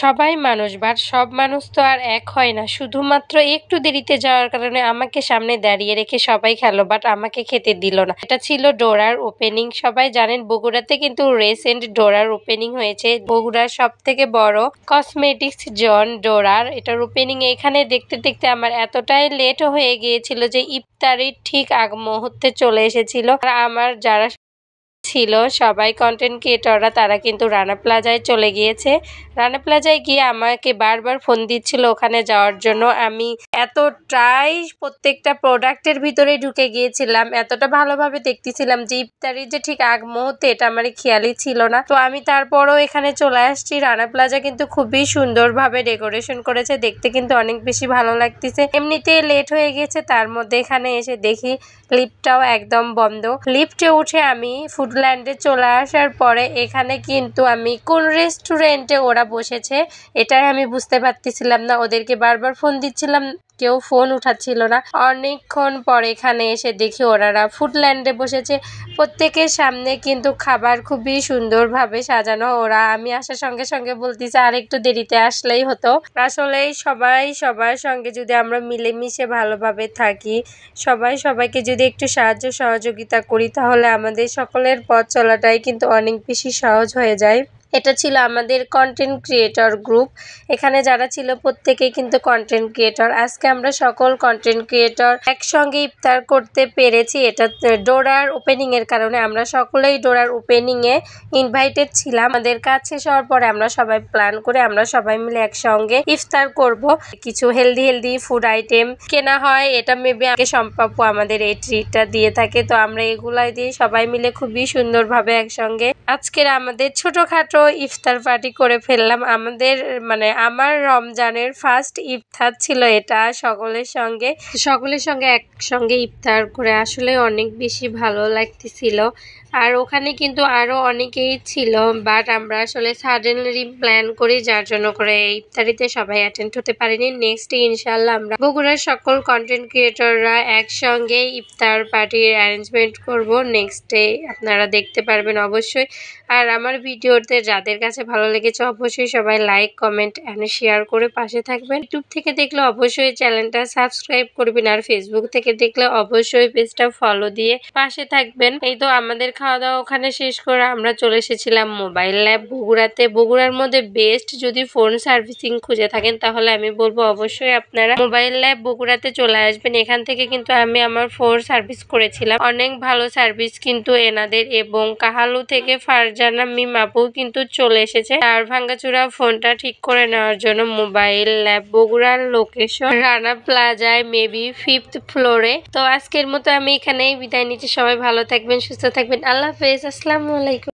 সবাই মানুষ বাট সব মানুষ তো আর এক হয় না। শুধুমাত্র একটু দেরিতে যাওয়ার কারণে আমাকে সামনে দাঁড়িয়ে রেখে সবাই খেলো বাট আমাকে খেতে দিল না। এটা ছিল ডোরার ওপেনিং। সবাই জানেন বগুড়াতে কিন্তু রিসেন্ট ডোরার ওপেনিং হয়েছে। বগুড়ার সব থেকে বড় কসমেটিক্স জন ডোরার এটার ওপেনিং। এখানে দেখতে দেখতে আমার এতটাই লেট হয়ে গিয়েছিল যে ইফতারির ঠিক আগ মুহূর্তে চলে এসেছিল। আর আমার যারা ছিল সবাই কন্টেন্ট ক্রিয়েটররা তারা কিন্তু রানা প্লাজায় চলে গিয়েছে। রানা প্লাজায় গিয়ে আমাকে বারবার ফোন দিচ্ছিল ওখানে যাওয়ার জন্য। আমি এতটাই প্রত্যেকটা প্রোডাক্টের ভিতরে ঢুকে গিয়েছিলাম, এতটা ভালোভাবে দেখতেছিলাম যে ইফতারির যে ঠিক আগ মুহূর্তে এটা আমার খেয়ালই ছিল না। তো আমি তারপরও এখানে চলে আসছি। রানা প্লাজা কিন্তু খুবই সুন্দরভাবে ডেকোরেশন করেছে, দেখতে কিন্তু অনেক বেশি ভালো লাগতেছে। এমনিতে লেট হয়ে গেছে, তার মধ্যে এখানে এসে দেখি লিফটটাও একদম বন্ধ। লিফটে উঠে আমি ফুডল্যান্ডে চলে আসার পরে এখানে কিন্তু আমি কোন রেস্টুরেন্টে ওরা বসেছে এটাই আমি বুঝতে পারতেছিলাম না। ওদেরকে বারবার ফোন দিচ্ছিলাম, কেউ ফোন উঠাচ্ছিল না। অনেকক্ষণ পর এখানে এসে দেখি ওনারা ফুডল্যান্ডে বসেছে। প্রত্যেকের সামনে কিন্তু খাবার খুবই সুন্দরভাবে সাজানো। ওরা আমি আসার সঙ্গে সঙ্গে বলতেছে আর একটু দেরিতে আসলেই হতো। আসলেই সবাই সবার সঙ্গে যদি আমরা মিলেমিশে ভালোভাবে থাকি, সবাই সবাইকে যদি একটু সাহায্য সহযোগিতা করি, তাহলে আমাদের সকলের পথ চলাটাই কিন্তু অনেক বেশি সহজ হয়ে যায়। এটা ছিল আমাদের কন্টেন্ট ক্রিয়েটর গ্রুপ। এখানে যারা ছিল প্রত্যেকেই কিন্তু কন্টেন্ট ক্রিয়েটর। আজকে আমরা সকল কন্টেন্ট ক্রিয়েটর একসঙ্গে ইফতার করতে পেরেছি। এটা ডোরার ওপেনিং এর কারণে আমরা সকলেই ডোরার ওপেনিং এ ইনভাইটেড ছিলাম। আমাদের কাজ শেষ হওয়ার পরে আমরা সবাই প্ল্যান করে আমরা সবাই মিলে একসঙ্গে ইফতার করব। কিছু হেলদি ফুড আইটেম কেনা হয়, এটা মেবি আগে সম্পাপ্য আমাদের এই ট্রিটটা দিয়ে থাকে। তো আমরা এগুলাই দিয়ে সবাই মিলে খুবই সুন্দরভাবে একসঙ্গে আজকের আমাদের ছোটখাটো ইফতার পার্টি করে ফেললাম। আমাদের আমার রমজানের ফার্স্ট ইফতার ছিল এটা। সকলের সঙ্গে একসঙ্গে ইফতার করে আসলে অনেক বেশি ভালো লাগতেছিল। আর ওখানে কিন্তু আরো অনেকেই ছিল, বাট আমরা আসলে সাডেনলি প্ল্যান করি, যার জন্য করে ইফতারিতে সবাই অ্যাটেন্ড হতে পারিনি। নেক্সট ইনশাল্লাহ আমরা বগুড়ার সকল কন্টেন্ট ক্রিয়েটররা একসঙ্গে ইফতার পার্টির অ্যারেঞ্জমেন্ট করব। নেক্সট ডে আপনারা দেখতে পারবেন অবশ্যই। আর আমার ভিডিওতে যাদের কাছে ভালো লেগেছে অবশ্যই সবাই লাইক কমেন্ট এন্ড শেয়ার করে পাশে থাকবেন। ইউটিউব থেকে দেখলে অবশ্যই চ্যানেলটা সাবস্ক্রাইব করবেন, আর ফেসবুক থেকে দেখলে অবশ্যই পেজটা ফলো দিয়ে পাশে থাকবেন। এই তো আমাদের খাওয়া দাওয়া ওখানে শেষ করে আমরা চলে এসেছিলাম মোবাইল ল্যাব বগুড়াতে। বগুড়ার মধ্যে বেস্ট যদি ফোন সার্ভিসিং খুঁজে থাকেন তাহলে আমি বলবো অবশ্যই আপনারা মোবাইল ল্যাব বগুড়াতে চলে আসবেন। এখান থেকে কিন্তু আমি আমার ফোন সার্ভিস করেছিলাম, অনেক ভালো সার্ভিস কিন্তু এনাদের। এবং কাহালু থেকে ফারজানা মিম আপু কিন্তু চলে এসেছে তার ভাঙ্গাচুরা ফোনটা ঠিক করে নেওয়ার জন্য। মোবাইল ল্যাব বগুড়ার লোকেশন রানা প্লাজায় মেবি 5th ফ্লোরে। তো আজকের মতো আমি এখানেই বিদায় নিচ্ছি। সবাই ভালো থাকবেন, সুস্থ থাকবেন। আল্লাহ হাফেজ, আসসালামু আলাইকুম।